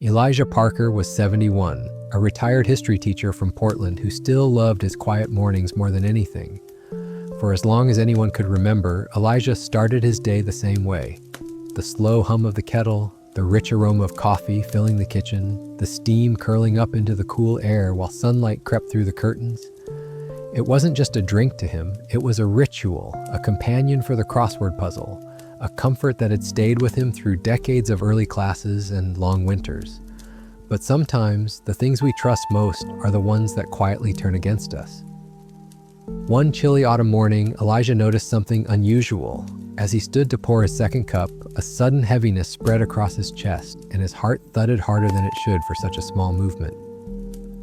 Elijah Parker was 71, a retired history teacher from Portland who still loved his quiet mornings more than anything. For as long as anyone could remember, Elijah started his day the same way. The slow hum of the kettle, the rich aroma of coffee filling the kitchen, the steam curling up into the cool air while sunlight crept through the curtains. It wasn't just a drink to him, it was a ritual, a companion for the crossword puzzle, a comfort that had stayed with him through decades of early classes and long winters. But sometimes, the things we trust most are the ones that quietly turn against us. One chilly autumn morning, Elijah noticed something unusual. As he stood to pour his second cup, a sudden heaviness spread across his chest, and his heart thudded harder than it should for such a small movement.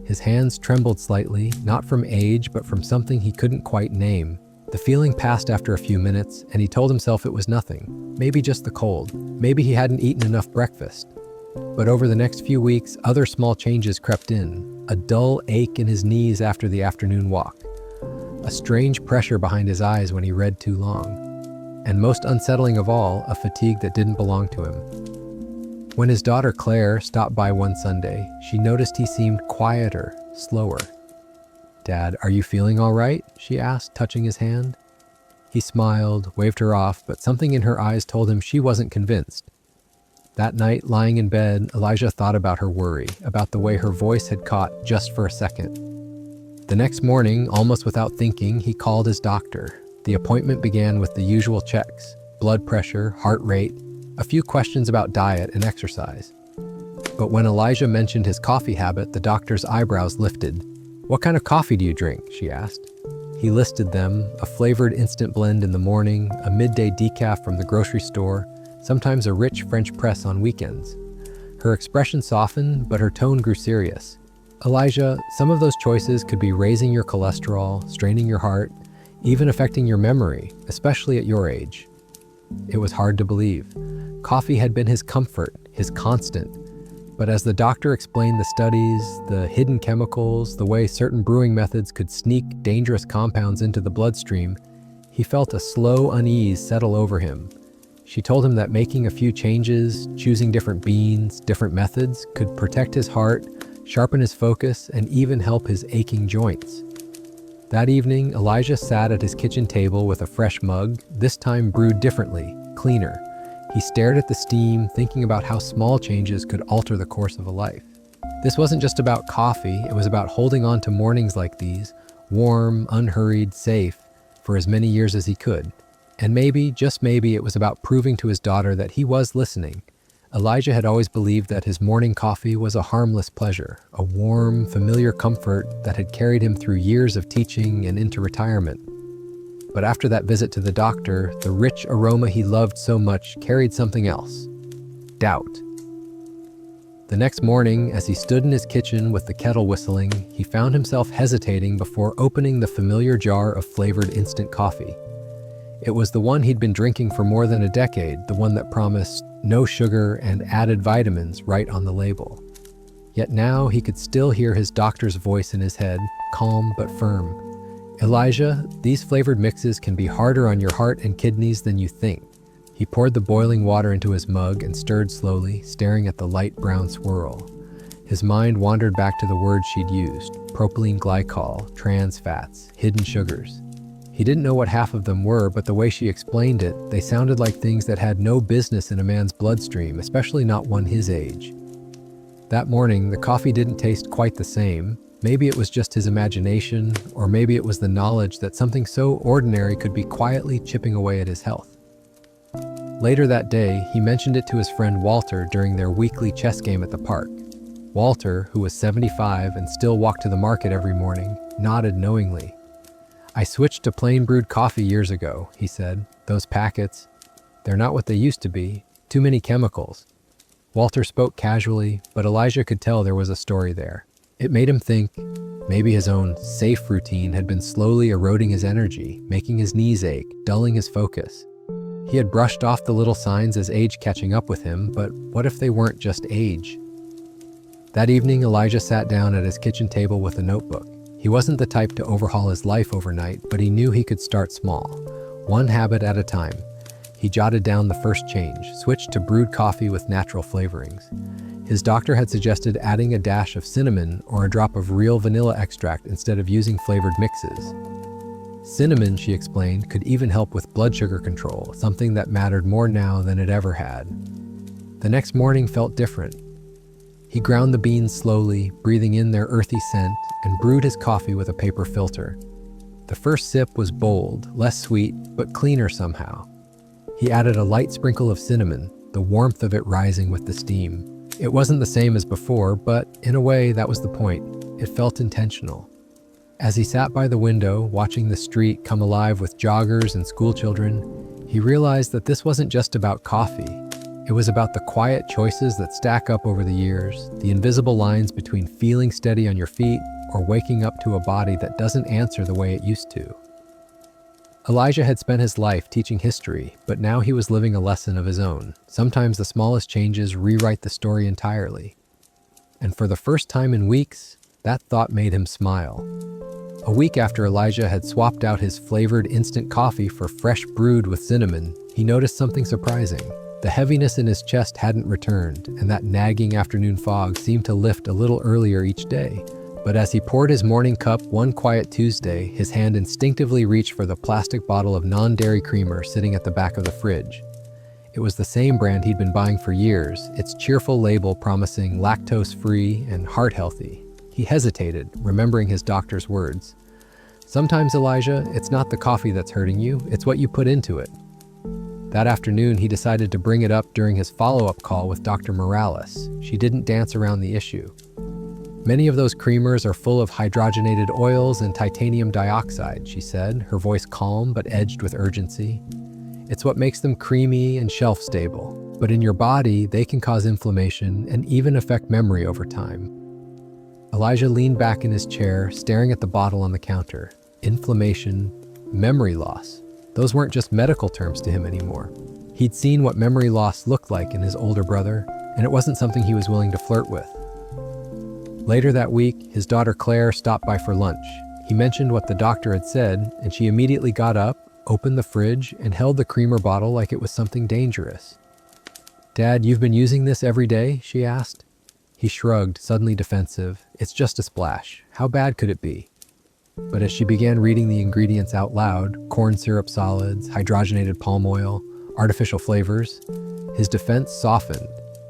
His hands trembled slightly, not from age, but from something he couldn't quite name. The feeling passed after a few minutes, and he told himself it was nothing. Maybe just the cold. Maybe he hadn't eaten enough breakfast. But over the next few weeks, other small changes crept in. A dull ache in his knees after the afternoon walk. A strange pressure behind his eyes when he read too long. And most unsettling of all, a fatigue that didn't belong to him. When his daughter Claire stopped by one Sunday, she noticed he seemed quieter, slower. "Dad, are you feeling all right?" she asked, touching his hand. He smiled, waved her off, but something in her eyes told him she wasn't convinced. That night, lying in bed, Elijah thought about her worry, about the way her voice had caught just for a second. The next morning, almost without thinking, he called his doctor. The appointment began with the usual checks: blood pressure, heart rate, a few questions about diet and exercise. But when Elijah mentioned his coffee habit, the doctor's eyebrows lifted. "What kind of coffee do you drink?" she asked. He listed them: a flavored instant blend in the morning, a midday decaf from the grocery store, sometimes a rich French press on weekends. Her expression softened, but her tone grew serious. "Elijah, some of those choices could be raising your cholesterol, straining your heart, even affecting your memory, especially at your age." It was hard to believe. Coffee had been his comfort, his constant. But as the doctor explained the studies, the hidden chemicals, the way certain brewing methods could sneak dangerous compounds into the bloodstream, he felt a slow unease settle over him. She told him that making a few changes, choosing different beans, different methods, could protect his heart, sharpen his focus, and even help his aching joints. That evening, Elijah sat at his kitchen table with a fresh mug, this time brewed differently, cleaner. He stared at the steam, thinking about how small changes could alter the course of a life. This wasn't just about coffee, it was about holding on to mornings like these, warm, unhurried, safe, for as many years as he could. And maybe, just maybe, it was about proving to his daughter that he was listening. Elijah had always believed that his morning coffee was a harmless pleasure, a warm, familiar comfort that had carried him through years of teaching and into retirement. But after that visit to the doctor, the rich aroma he loved so much carried something else: doubt. The next morning, as he stood in his kitchen with the kettle whistling, he found himself hesitating before opening the familiar jar of flavored instant coffee. It was the one he'd been drinking for more than a decade, the one that promised no sugar and added vitamins right on the label. Yet now he could still hear his doctor's voice in his head, calm but firm. "Elijah, these flavored mixes can be harder on your heart and kidneys than you think." He poured the boiling water into his mug and stirred slowly, staring at the light brown swirl. His mind wandered back to the words she'd used: propylene glycol, trans fats, hidden sugars. He didn't know what half of them were, but the way she explained it, they sounded like things that had no business in a man's bloodstream, especially not one his age. That morning, the coffee didn't taste quite the same. Maybe it was just his imagination, or maybe it was the knowledge that something so ordinary could be quietly chipping away at his health. Later that day, he mentioned it to his friend Walter during their weekly chess game at the park. Walter, who was 75 and still walked to the market every morning, nodded knowingly. "I switched to plain brewed coffee years ago," he said. "Those packets, they're not what they used to be. Too many chemicals." Walter spoke casually, but Elijah could tell there was a story there. It made him think maybe his own safe routine had been slowly eroding his energy, making his knees ache, dulling his focus. He had brushed off the little signs as age catching up with him, but what if they weren't just age? That evening, Elijah sat down at his kitchen table with a notebook. He wasn't the type to overhaul his life overnight, but he knew he could start small, one habit at a time. He jotted down the first change, switched to brewed coffee with natural flavorings. His doctor had suggested adding a dash of cinnamon or a drop of real vanilla extract instead of using flavored mixes. Cinnamon, she explained, could even help with blood sugar control, something that mattered more now than it ever had. The next morning felt different. He ground the beans slowly, breathing in their earthy scent, and brewed his coffee with a paper filter. The first sip was bold, less sweet, but cleaner somehow. He added a light sprinkle of cinnamon, the warmth of it rising with the steam. It wasn't the same as before, but in a way that was the point. It felt intentional. As he sat by the window, watching the street come alive with joggers and schoolchildren, he realized that this wasn't just about coffee. It was about the quiet choices that stack up over the years, the invisible lines between feeling steady on your feet or waking up to a body that doesn't answer the way it used to. Elijah had spent his life teaching history, but now he was living a lesson of his own. Sometimes the smallest changes rewrite the story entirely. And for the first time in weeks, that thought made him smile. A week after Elijah had swapped out his flavored instant coffee for fresh brewed with cinnamon, he noticed something surprising. The heaviness in his chest hadn't returned, and that nagging afternoon fog seemed to lift a little earlier each day. But as he poured his morning cup one quiet Tuesday, his hand instinctively reached for the plastic bottle of non-dairy creamer sitting at the back of the fridge. It was the same brand he'd been buying for years, its cheerful label promising lactose-free and heart-healthy. He hesitated, remembering his doctor's words. "Sometimes, Elijah, it's not the coffee that's hurting you, it's what you put into it." That afternoon, he decided to bring it up during his follow-up call with Dr. Morales. She didn't dance around the issue. "Many of those creamers are full of hydrogenated oils and titanium dioxide," she said, her voice calm but edged with urgency. "It's what makes them creamy and shelf-stable. But in your body, they can cause inflammation and even affect memory over time." Elijah leaned back in his chair, staring at the bottle on the counter. Inflammation, memory loss. Those weren't just medical terms to him anymore. He'd seen what memory loss looked like in his older brother, and it wasn't something he was willing to flirt with. Later that week, his daughter Claire stopped by for lunch. He mentioned what the doctor had said, and she immediately got up, opened the fridge, and held the creamer bottle like it was something dangerous. "Dad, you've been using this every day?" she asked. He shrugged, suddenly defensive. "It's just a splash. How bad could it be?" But as she began reading the ingredients out loud, corn syrup solids, hydrogenated palm oil, artificial flavors, his defense softened.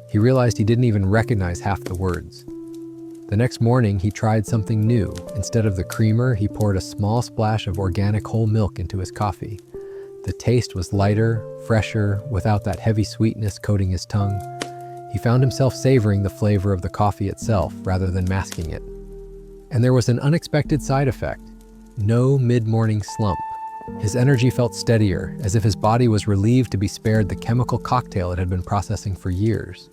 He realized he didn't even recognize half the words. The next morning, he tried something new. Instead of the creamer, he poured a small splash of organic whole milk into his coffee. The taste was lighter, fresher, without that heavy sweetness coating his tongue. He found himself savoring the flavor of the coffee itself rather than masking it. And there was an unexpected side effect. No mid-morning slump. His energy felt steadier, as if his body was relieved to be spared the chemical cocktail it had been processing for years.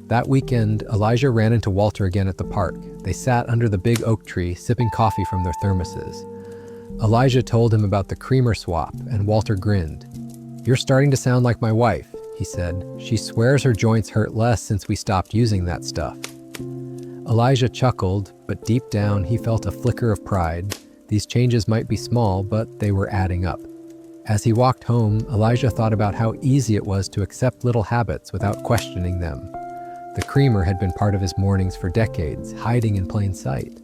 That weekend, Elijah ran into Walter again at the park. They sat under the big oak tree, sipping coffee from their thermoses. Elijah told him about the creamer swap, and Walter grinned. "You're starting to sound like my wife," he said. "She swears her joints hurt less since we stopped using that stuff." Elijah chuckled, but deep down he felt a flicker of pride. These changes might be small, but they were adding up. As he walked home, Elijah thought about how easy it was to accept little habits without questioning them. The creamer had been part of his mornings for decades, hiding in plain sight.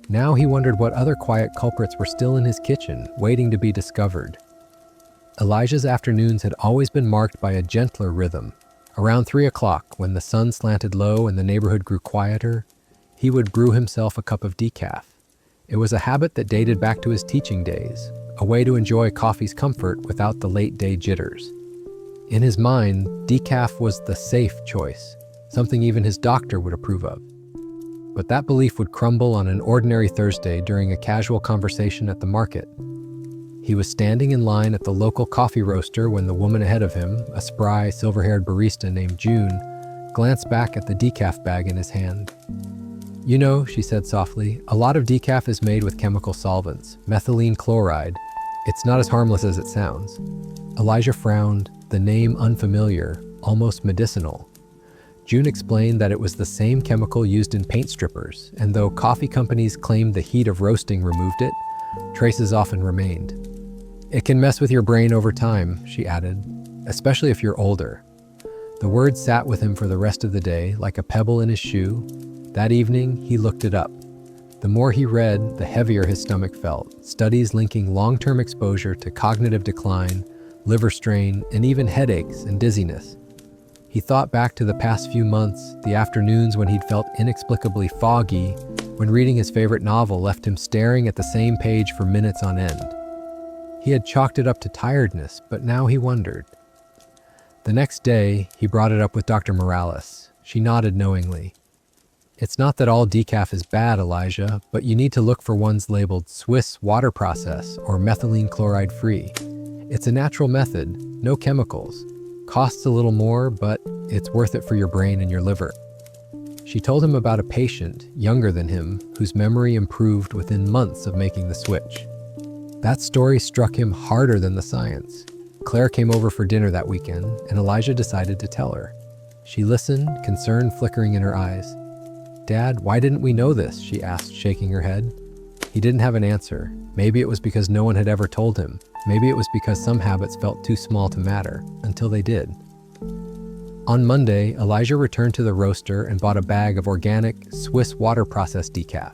Now he wondered what other quiet culprits were still in his kitchen, waiting to be discovered. Elijah's afternoons had always been marked by a gentler rhythm. Around 3 o'clock, when the sun slanted low and the neighborhood grew quieter, he would brew himself a cup of decaf. It was a habit that dated back to his teaching days, a way to enjoy coffee's comfort without the late-day jitters. In his mind, decaf was the safe choice, something even his doctor would approve of. But that belief would crumble on an ordinary Thursday during a casual conversation at the market. He was standing in line at the local coffee roaster when the woman ahead of him, a spry, silver-haired barista named June, glanced back at the decaf bag in his hand. "You know," she said softly, "a lot of decaf is made with chemical solvents, methylene chloride. It's not as harmless as it sounds." Elijah frowned, the name unfamiliar, almost medicinal. June explained that it was the same chemical used in paint strippers, and though coffee companies claimed the heat of roasting removed it, traces often remained. "It can mess with your brain over time," she added, "especially if you're older." The word sat with him for the rest of the day, like a pebble in his shoe. That evening, he looked it up. The more he read, the heavier his stomach felt. Studies linking long-term exposure to cognitive decline, liver strain, and even headaches and dizziness. He thought back to the past few months, the afternoons when he'd felt inexplicably foggy, when reading his favorite novel left him staring at the same page for minutes on end. He had chalked it up to tiredness, but now he wondered. The next day, he brought it up with Dr. Morales. She nodded knowingly. It's not that all decaf is bad, Elijah, but you need to look for ones labeled Swiss water process or methylene chloride free. It's a natural method, no chemicals. Costs a little more, but it's worth it for your brain and your liver. She told him about a patient, younger than him, whose memory improved within months of making the switch. That story struck him harder than the science. Claire came over for dinner that weekend, and Elijah decided to tell her. She listened, concern flickering in her eyes. "Dad, why didn't we know this?" she asked, shaking her head. He didn't have an answer. Maybe it was because no one had ever told him. Maybe it was because some habits felt too small to matter, until they did. On Monday, Elijah returned to the roaster and bought a bag of organic Swiss water process decaf.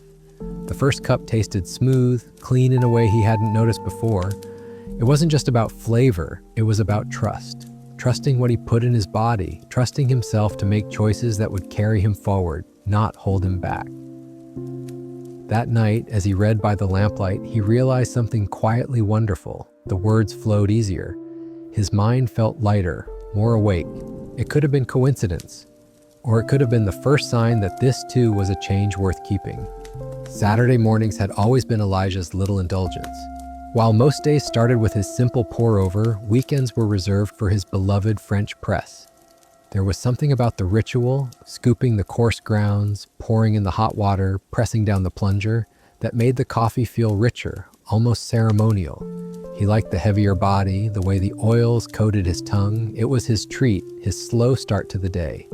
The first cup tasted smooth, clean in a way he hadn't noticed before. It wasn't just about flavor, it was about trust. Trusting what he put in his body, trusting himself to make choices that would carry him forward, not hold him back. That night, as he read by the lamplight, he realized something quietly wonderful. The words flowed easier. His mind felt lighter, more awake. It could have been coincidence, or it could have been the first sign that this too was a change worth keeping. Saturday mornings had always been Elijah's little indulgence. While most days started with his simple pour-over, weekends were reserved for his beloved French press. There was something about the ritual, scooping the coarse grounds, pouring in the hot water, pressing down the plunger, that made the coffee feel richer, almost ceremonial. He liked the heavier body, the way the oils coated his tongue. It was his treat, his slow start to the day.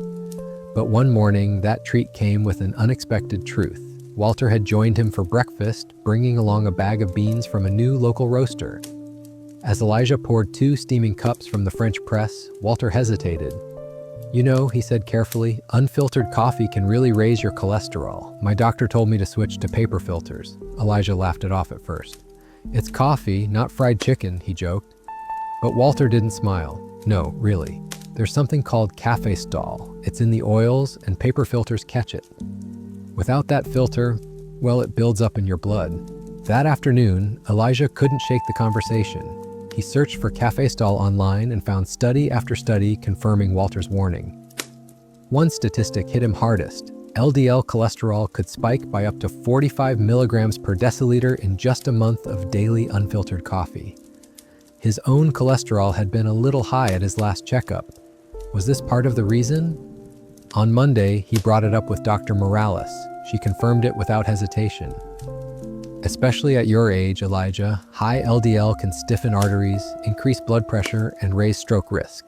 But one morning, that treat came with an unexpected truth. Walter had joined him for breakfast, bringing along a bag of beans from a new local roaster. As Elijah poured 2 steaming cups from the French press, Walter hesitated. "You know," he said carefully, "unfiltered coffee can really raise your cholesterol. My doctor told me to switch to paper filters." Elijah laughed it off at first. "It's coffee, not fried chicken," he joked. But Walter didn't smile. "No, really. There's something called café-stol. It's in the oils, and paper filters catch it. Without that filter, well, it builds up in your blood." That afternoon, Elijah couldn't shake the conversation. He searched for café-stol online and found study after study confirming Walter's warning. One statistic hit him hardest. LDL cholesterol could spike by up to 45 milligrams per deciliter in just a month of daily unfiltered coffee. His own cholesterol had been a little high at his last checkup. Was this part of the reason? On Monday, he brought it up with Dr. Morales. She confirmed it without hesitation. "Especially at your age, Elijah, high LDL can stiffen arteries, increase blood pressure, and raise stroke risk.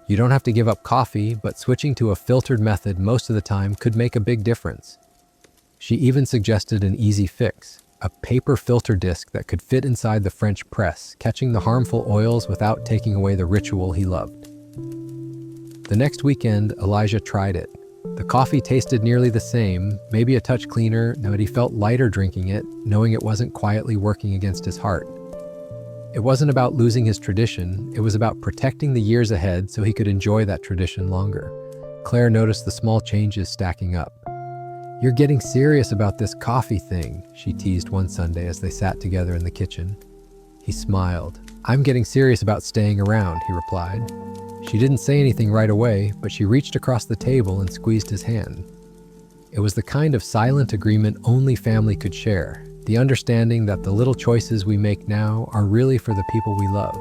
You don't have to give up coffee, but switching to a filtered method most of the time could make a big difference." She even suggested an easy fix, a paper filter disc that could fit inside the French press, catching the harmful oils without taking away the ritual he loved. The next weekend, Elijah tried it. The coffee tasted nearly the same, maybe a touch cleaner, but he felt lighter drinking it, knowing it wasn't quietly working against his heart. It wasn't about losing his tradition, it was about protecting the years ahead so he could enjoy that tradition longer. Claire noticed the small changes stacking up. "You're getting serious about this coffee thing," she teased one Sunday as they sat together in the kitchen. He smiled. "I'm getting serious about staying around," he replied. She didn't say anything right away, but she reached across the table and squeezed his hand. It was the kind of silent agreement only family could share, the understanding that the little choices we make now are really for the people we love.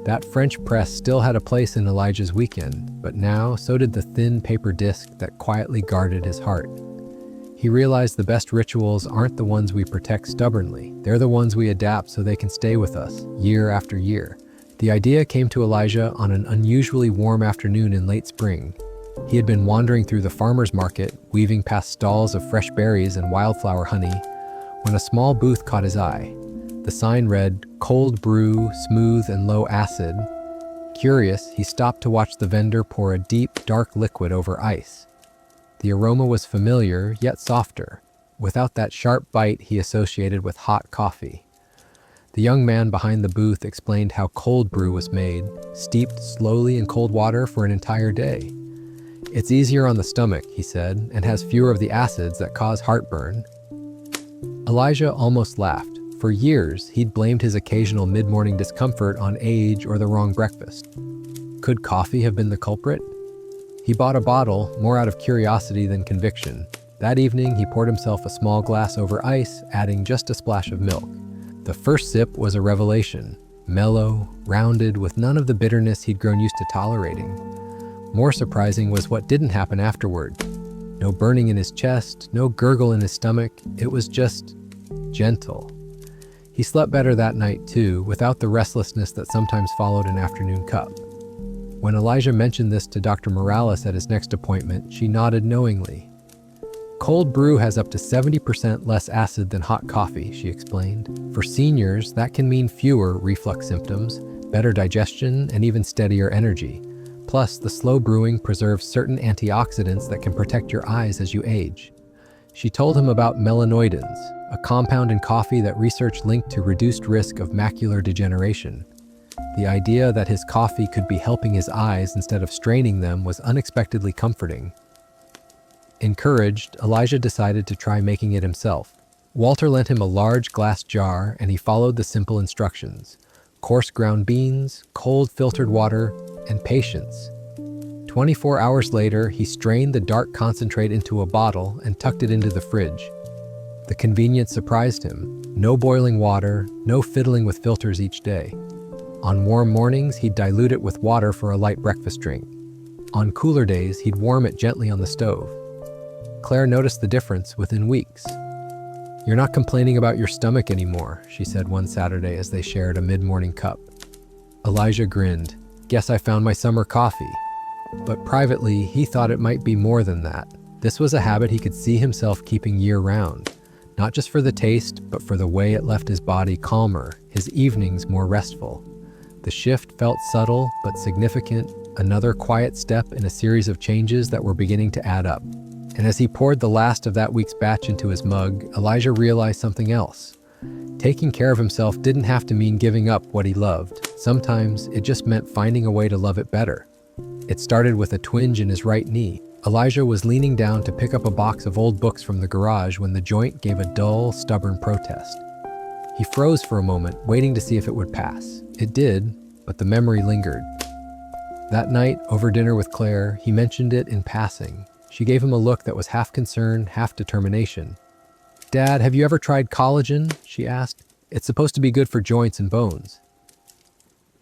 That French press still had a place in Elijah's weekend, but now so did the thin paper disc that quietly guarded his heart. He realized the best rituals aren't the ones we protect stubbornly, they're the ones we adapt so they can stay with us, year after year. The idea came to Elijah on an unusually warm afternoon in late spring. He had been wandering through the farmer's market, weaving past stalls of fresh berries and wildflower honey, when a small booth caught his eye. The sign read, "Cold brew, smooth and low acid, Curious, he stopped to watch the vendor pour a deep, dark liquid over ice. The aroma was familiar, yet softer, without that sharp bite he associated with hot coffee. The young man behind the booth explained how cold brew was made, steeped slowly in cold water for an entire day. It's easier on the stomach, he said, and has fewer of the acids that cause heartburn. Elijah almost laughed. For years, he'd blamed his occasional mid-morning discomfort on age or the wrong breakfast. Could coffee have been the culprit? He bought a bottle, more out of curiosity than conviction. That evening, he poured himself a small glass over ice, adding just a splash of milk. The first sip was a revelation, mellow, rounded, with none of the bitterness he'd grown used to tolerating. More surprising was what didn't happen afterward. No burning in his chest, no gurgle in his stomach, it was just gentle. He slept better that night too, without the restlessness that sometimes followed an afternoon cup. When Elijah mentioned this to Dr. Morales at his next appointment, she nodded knowingly. Cold brew has up to 70% less acid than hot coffee, she explained. For seniors, that can mean fewer reflux symptoms, better digestion, and even steadier energy. Plus, the slow brewing preserves certain antioxidants that can protect your eyes as you age. She told him about melanoidins, a compound in coffee that research linked to reduced risk of macular degeneration. The idea that his coffee could be helping his eyes instead of straining them was unexpectedly comforting. Encouraged, Elijah decided to try making it himself. Walter lent him a large glass jar, and he followed the simple instructions: coarse ground beans, cold filtered water, and patience. 24 hours later, he strained the dark concentrate into a bottle and tucked it into the fridge. The convenience surprised him. No boiling water, no fiddling with filters each day. On warm mornings, he'd dilute it with water for a light breakfast drink. On cooler days, he'd warm it gently on the stove. Claire noticed the difference within weeks. "You're not complaining about your stomach anymore," she said one Saturday as they shared a mid-morning cup. Elijah grinned. "Guess I found my summer coffee." But privately, he thought it might be more than that. This was a habit he could see himself keeping year-round, not just for the taste, but for the way it left his body calmer, his evenings more restful. The shift felt subtle but significant, another quiet step in a series of changes that were beginning to add up. And as he poured the last of that week's batch into his mug, Elijah realized something else. Taking care of himself didn't have to mean giving up what he loved. Sometimes it just meant finding a way to love it better. It started with a twinge in his right knee. Elijah was leaning down to pick up a box of old books from the garage when the joint gave a dull, stubborn protest. He froze for a moment, waiting to see if it would pass. It did, but the memory lingered. That night, over dinner with Claire, he mentioned it in passing. She gave him a look that was half concern, half determination. "Dad, have you ever tried collagen?" she asked. "It's supposed to be good for joints and bones."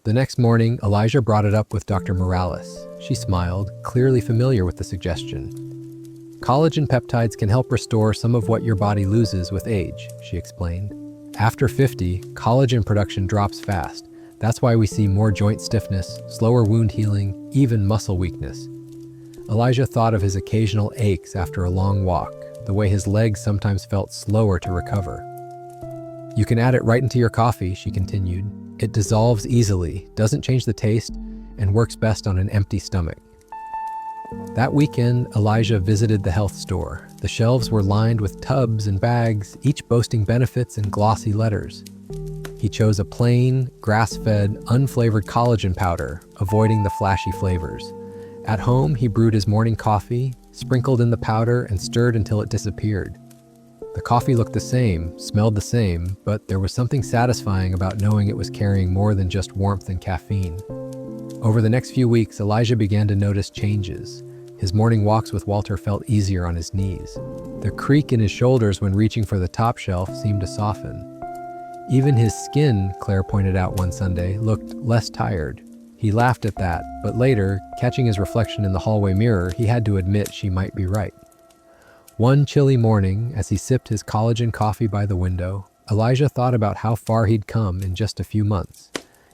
The next morning, Elijah brought it up with Dr. Morales. She smiled, clearly familiar with the suggestion. "Collagen peptides can help restore some of what your body loses with age," she explained. "After 50, collagen production drops fast. That's why we see more joint stiffness, slower wound healing, even muscle weakness." Elijah thought of his occasional aches after a long walk, the way his legs sometimes felt slower to recover. "You can add it right into your coffee," she continued. "It dissolves easily, doesn't change the taste, and works best on an empty stomach." That weekend, Elijah visited the health store. The shelves were lined with tubs and bags, each boasting benefits in glossy letters. He chose a plain, grass-fed, unflavored collagen powder, avoiding the flashy flavors. At home, he brewed his morning coffee, sprinkled in the powder, and stirred until it disappeared. The coffee looked the same, smelled the same, but there was something satisfying about knowing it was carrying more than just warmth and caffeine. Over the next few weeks, Elijah began to notice changes. His morning walks with Walter felt easier on his knees. The creak in his shoulders when reaching for the top shelf seemed to soften. Even his skin, Claire pointed out one Sunday, looked less tired. He laughed at that, but later, catching his reflection in the hallway mirror, he had to admit she might be right. One chilly morning, as he sipped his collagen coffee by the window, Elijah thought about how far he'd come in just a few months.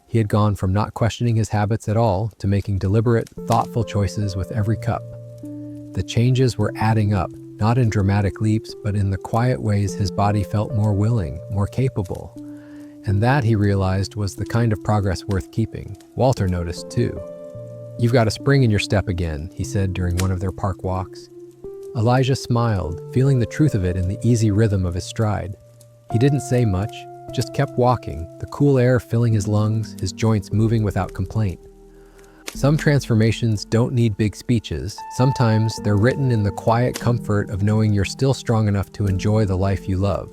He had gone from not questioning his habits at all to making deliberate, thoughtful choices with every cup. The changes were adding up, not in dramatic leaps, but in the quiet ways his body felt more willing, more capable. And that, he realized, was the kind of progress worth keeping. Walter noticed, too. "You've got a spring in your step again," he said during one of their park walks. Elijah smiled, feeling the truth of it in the easy rhythm of his stride. He didn't say much, just kept walking, the cool air filling his lungs, his joints moving without complaint. Some transformations don't need big speeches. Sometimes they're written in the quiet comfort of knowing you're still strong enough to enjoy the life you love.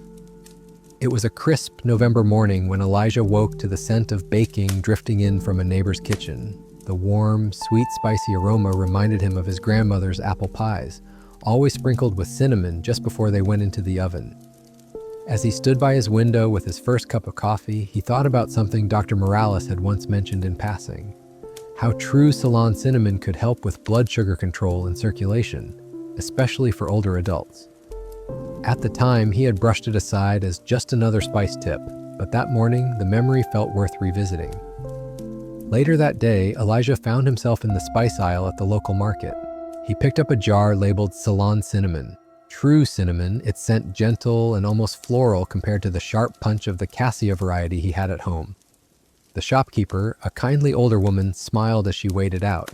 It was a crisp November morning when Elijah woke to the scent of baking drifting in from a neighbor's kitchen. The warm, sweet, spicy aroma reminded him of his grandmother's apple pies, always sprinkled with cinnamon just before they went into the oven. As he stood by his window with his first cup of coffee, he thought about something Dr. Morales had once mentioned in passing: how true Ceylon cinnamon could help with blood sugar control and circulation, especially for older adults. At the time, he had brushed it aside as just another spice tip, but that morning, the memory felt worth revisiting. Later that day, Elijah found himself in the spice aisle at the local market. He picked up a jar labeled Ceylon cinnamon. True cinnamon, its scent gentle and almost floral compared to the sharp punch of the cassia variety he had at home. The shopkeeper, a kindly older woman, smiled as she weighed it out.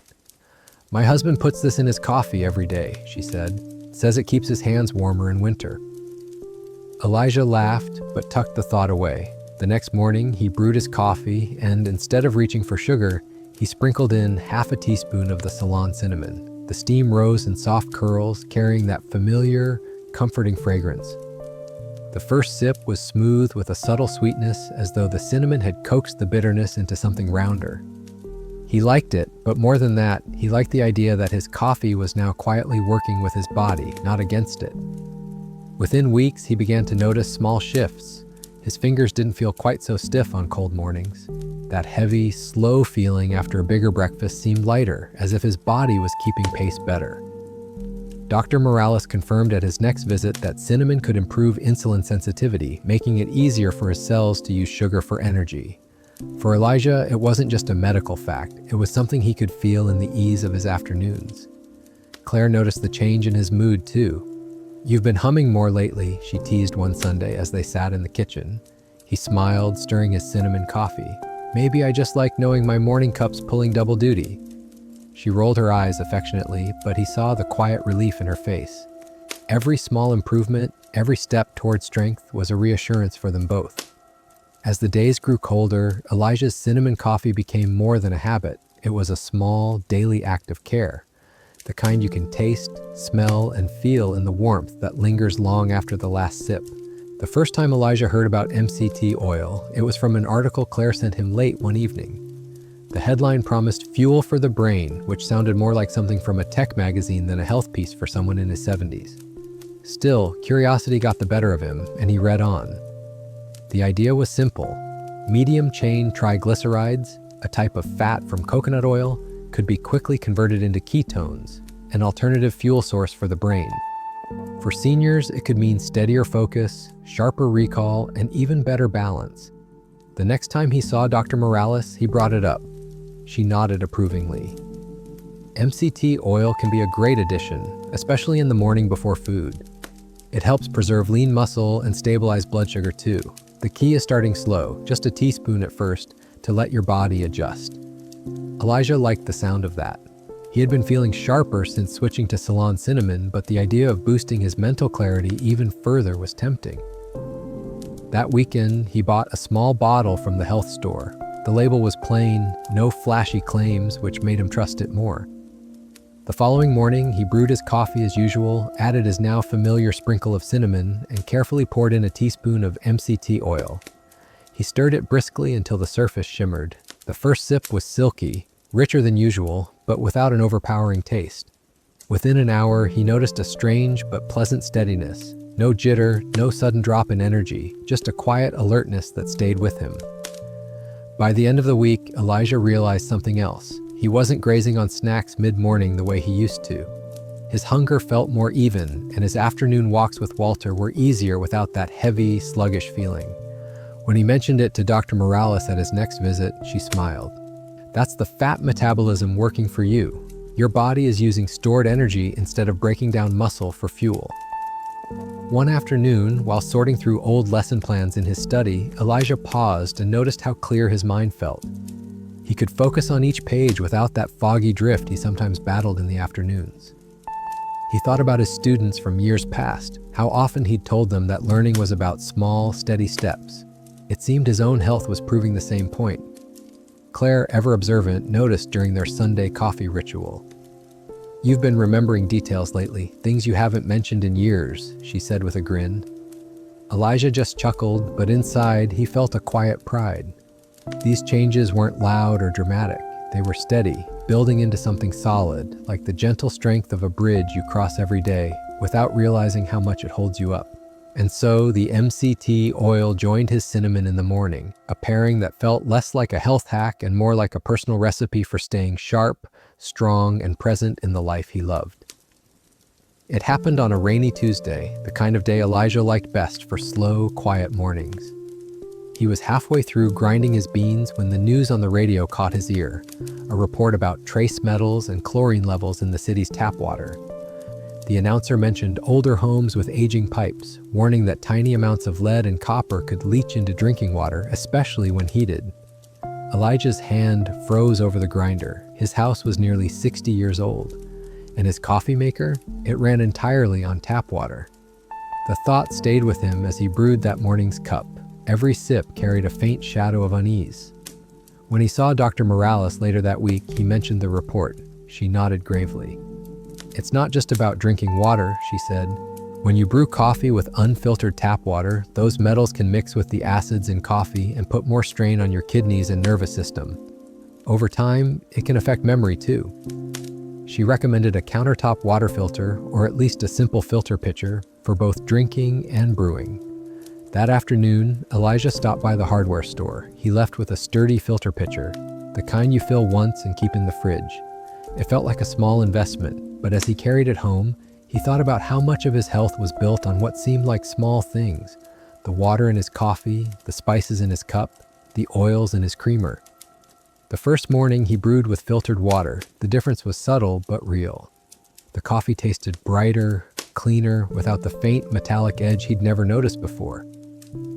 "My husband puts this in his coffee every day," she said. "Says it keeps his hands warmer in winter." Elijah laughed, but tucked the thought away. The next morning, he brewed his coffee, and instead of reaching for sugar, he sprinkled in half a teaspoon of the Ceylon cinnamon. The steam rose in soft curls, carrying that familiar, comforting fragrance. The first sip was smooth with a subtle sweetness, as though the cinnamon had coaxed the bitterness into something rounder. He liked it, but more than that, he liked the idea that his coffee was now quietly working with his body, not against it. Within weeks, he began to notice small shifts. His fingers didn't feel quite so stiff on cold mornings. That heavy, slow feeling after a bigger breakfast seemed lighter, as if his body was keeping pace better. Dr. Morales confirmed at his next visit that cinnamon could improve insulin sensitivity, making it easier for his cells to use sugar for energy. For Elijah, it wasn't just a medical fact, it was something he could feel in the ease of his afternoons. Claire noticed the change in his mood, too. "You've been humming more lately," she teased one Sunday as they sat in the kitchen. He smiled, stirring his cinnamon coffee. "Maybe I just like knowing my morning cup's pulling double duty." She rolled her eyes affectionately, but he saw the quiet relief in her face. Every small improvement, every step toward strength was a reassurance for them both. As the days grew colder, Elijah's cinnamon coffee became more than a habit. It was a small, daily act of care. The kind you can taste, smell, and feel in the warmth that lingers long after the last sip. The first time Elijah heard about MCT oil, it was from an article Claire sent him late one evening. The headline promised fuel for the brain, which sounded more like something from a tech magazine than a health piece for someone in his 70s. Still, curiosity got the better of him, and he read on. The idea was simple. Medium-chain triglycerides, a type of fat from coconut oil, could be quickly converted into ketones, an alternative fuel source for the brain. For seniors, it could mean steadier focus, sharper recall, and even better balance. The next time he saw Dr. Morales, he brought it up. She nodded approvingly. MCT oil can be a great addition, especially in the morning before food. It helps preserve lean muscle and stabilize blood sugar too. The key is starting slow, just a teaspoon at first, to let your body adjust. Elijah liked the sound of that. He had been feeling sharper since switching to Ceylon cinnamon, but the idea of boosting his mental clarity even further was tempting. That weekend, he bought a small bottle from the health store. The label was plain, no flashy claims, which made him trust it more. The following morning, he brewed his coffee as usual, added his now familiar sprinkle of cinnamon, and carefully poured in a teaspoon of MCT oil. He stirred it briskly until the surface shimmered. The first sip was silky, richer than usual, but without an overpowering taste. Within an hour, he noticed a strange but pleasant steadiness. No jitter, no sudden drop in energy, just a quiet alertness that stayed with him. By the end of the week, Elijah realized something else. He wasn't grazing on snacks mid-morning the way he used to. His hunger felt more even, and his afternoon walks with Walter were easier without that heavy, sluggish feeling. When he mentioned it to Dr. Morales at his next visit, she smiled. "That's the fat metabolism working for you. Your body is using stored energy instead of breaking down muscle for fuel." One afternoon, while sorting through old lesson plans in his study, Elijah paused and noticed how clear his mind felt. He could focus on each page without that foggy drift he sometimes battled in the afternoons. He thought about his students from years past, how often he'd told them that learning was about small, steady steps. It seemed his own health was proving the same point. Claire, ever observant, noticed during their Sunday coffee ritual. "You've been remembering details lately, things you haven't mentioned in years," she said with a grin. Elijah just chuckled, but inside he felt a quiet pride. These changes weren't loud or dramatic. They were steady, building into something solid, like the gentle strength of a bridge you cross every day without realizing how much it holds you up. And so the MCT oil joined his cinnamon in the morning, a pairing that felt less like a health hack and more like a personal recipe for staying sharp, strong, and present in the life he loved. It happened on a rainy Tuesday, the kind of day Elijah liked best for slow, quiet mornings. He was halfway through grinding his beans when the news on the radio caught his ear, a report about trace metals and chlorine levels in the city's tap water. The announcer mentioned older homes with aging pipes, warning that tiny amounts of lead and copper could leach into drinking water, especially when heated. Elijah's hand froze over the grinder. His house was nearly 60 years old, and his coffee maker, it ran entirely on tap water. The thought stayed with him as he brewed that morning's cup. Every sip carried a faint shadow of unease. When he saw Dr. Morales later that week, he mentioned the report. She nodded gravely. "It's not just about drinking water," she said. "When you brew coffee with unfiltered tap water, those metals can mix with the acids in coffee and put more strain on your kidneys and nervous system. Over time, it can affect memory too." She recommended a countertop water filter, or at least a simple filter pitcher, for both drinking and brewing. That afternoon, Elijah stopped by the hardware store. He left with a sturdy filter pitcher, the kind you fill once and keep in the fridge. It felt like a small investment, but as he carried it home, he thought about how much of his health was built on what seemed like small things: the water in his coffee, the spices in his cup, the oils in his creamer. The first morning he brewed with filtered water. The difference was subtle but real. The coffee tasted brighter, cleaner, without the faint metallic edge he'd never noticed before.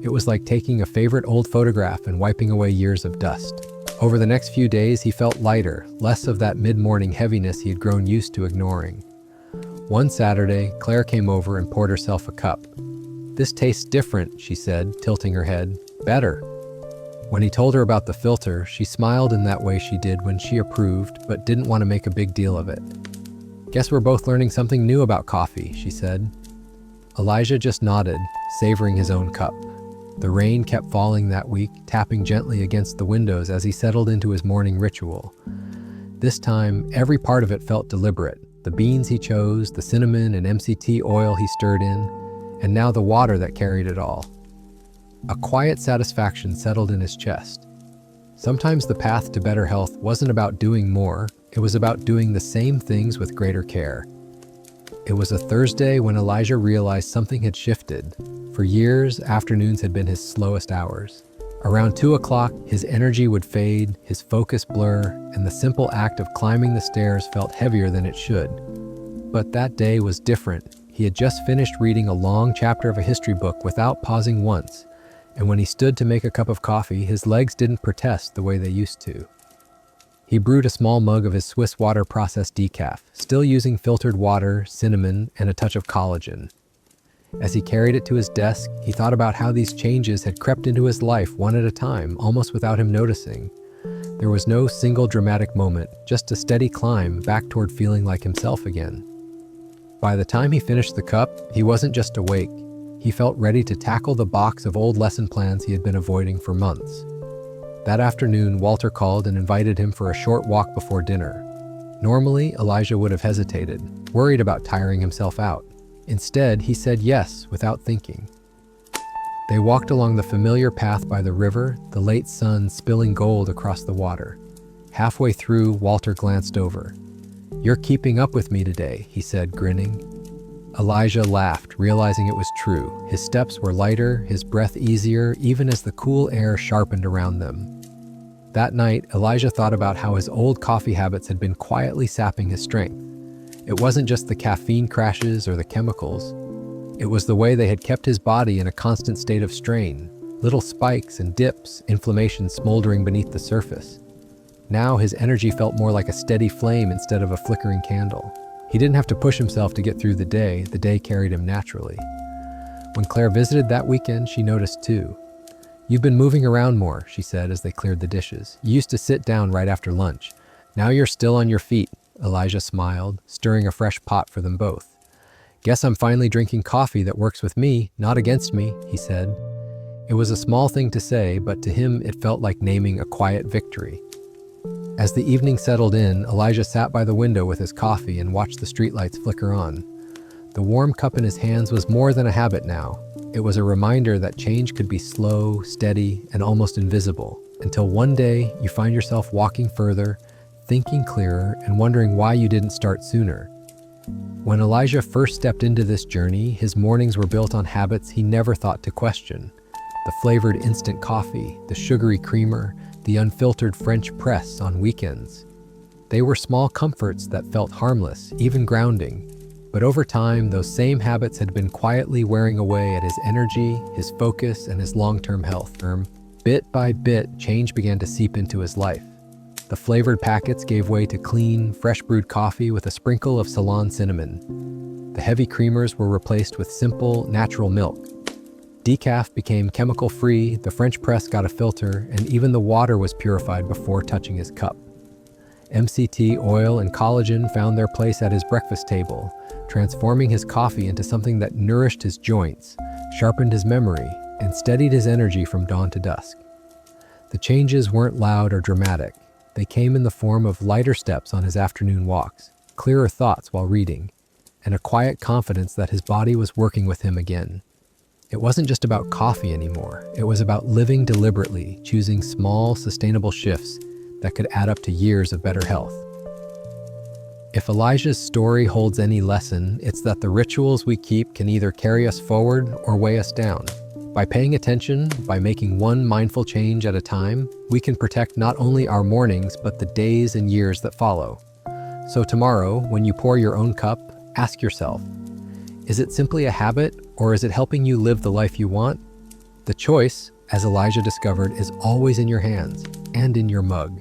It was like taking a favorite old photograph and wiping away years of dust. Over the next few days, he felt lighter, less of that mid-morning heaviness he had grown used to ignoring. One Saturday, Claire came over and poured herself a cup. "This tastes different," she said, tilting her head. "Better." When he told her about the filter, she smiled in that way she did when she approved, but didn't want to make a big deal of it. "Guess we're both learning something new about coffee," she said. Elijah just nodded, savoring his own cup. The rain kept falling that week, tapping gently against the windows as he settled into his morning ritual. This time, every part of it felt deliberate. The beans he chose, the cinnamon and MCT oil he stirred in, and now the water that carried it all. A quiet satisfaction settled in his chest. Sometimes the path to better health wasn't about doing more, it was about doing the same things with greater care. It was a Thursday when Elijah realized something had shifted. For years, afternoons had been his slowest hours. Around 2 o'clock, his energy would fade, his focus blur, and the simple act of climbing the stairs felt heavier than it should. But that day was different. He had just finished reading a long chapter of a history book without pausing once, and when he stood to make a cup of coffee, his legs didn't protest the way they used to. He brewed a small mug of his Swiss water processed decaf, still using filtered water, cinnamon, and a touch of collagen. As he carried it to his desk, he thought about how these changes had crept into his life one at a time, almost without him noticing. There was no single dramatic moment, just a steady climb back toward feeling like himself again. By the time he finished the cup, he wasn't just awake. He felt ready to tackle the box of old lesson plans he had been avoiding for months. That afternoon, Walter called and invited him for a short walk before dinner. Normally, Elijah would have hesitated, worried about tiring himself out. Instead, he said yes without thinking. They walked along the familiar path by the river, the late sun spilling gold across the water. Halfway through, Walter glanced over. "You're keeping up with me today," he said, grinning. Elijah laughed, realizing it was true. His steps were lighter, his breath easier, even as the cool air sharpened around them. That night, Elijah thought about how his old coffee habits had been quietly sapping his strength. It wasn't just the caffeine crashes or the chemicals. It was the way they had kept his body in a constant state of strain, little spikes and dips, inflammation smoldering beneath the surface. Now his energy felt more like a steady flame instead of a flickering candle. He didn't have to push himself to get through the day carried him naturally. When Claire visited that weekend, she noticed too. "You've been moving around more," she said as they cleared the dishes. "You used to sit down right after lunch. Now you're still on your feet." Elijah smiled, stirring a fresh pot for them both. "Guess I'm finally drinking coffee that works with me, not against me," he said. It was a small thing to say, but to him it felt like naming a quiet victory. As the evening settled in, Elijah sat by the window with his coffee and watched the streetlights flicker on. The warm cup in his hands was more than a habit now. It was a reminder that change could be slow, steady, and almost invisible, until one day you find yourself walking further, thinking clearer, and wondering why you didn't start sooner. When Elijah first stepped into this journey, his mornings were built on habits he never thought to question. The flavored instant coffee, the sugary creamer, the unfiltered French press on weekends. They were small comforts that felt harmless, even grounding. But over time, those same habits had been quietly wearing away at his energy, his focus, and his long-term health. Bit by bit, change began to seep into his life. The flavored packets gave way to clean, fresh-brewed coffee with a sprinkle of Ceylon cinnamon. The heavy creamers were replaced with simple, natural milk. Decaf became chemical-free, the French press got a filter, and even the water was purified before touching his cup. MCT oil and collagen found their place at his breakfast table, transforming his coffee into something that nourished his joints, sharpened his memory, and steadied his energy from dawn to dusk. The changes weren't loud or dramatic. They came in the form of lighter steps on his afternoon walks, clearer thoughts while reading, and a quiet confidence that his body was working with him again. It wasn't just about coffee anymore. It was about living deliberately, choosing small, sustainable shifts that could add up to years of better health. If Elijah's story holds any lesson, it's that the rituals we keep can either carry us forward or weigh us down. By paying attention, by making one mindful change at a time, we can protect not only our mornings, but the days and years that follow. So tomorrow, when you pour your own cup, ask yourself, is it simply a habit, or is it helping you live the life you want? The choice, as Elijah discovered, is always in your hands and in your mug.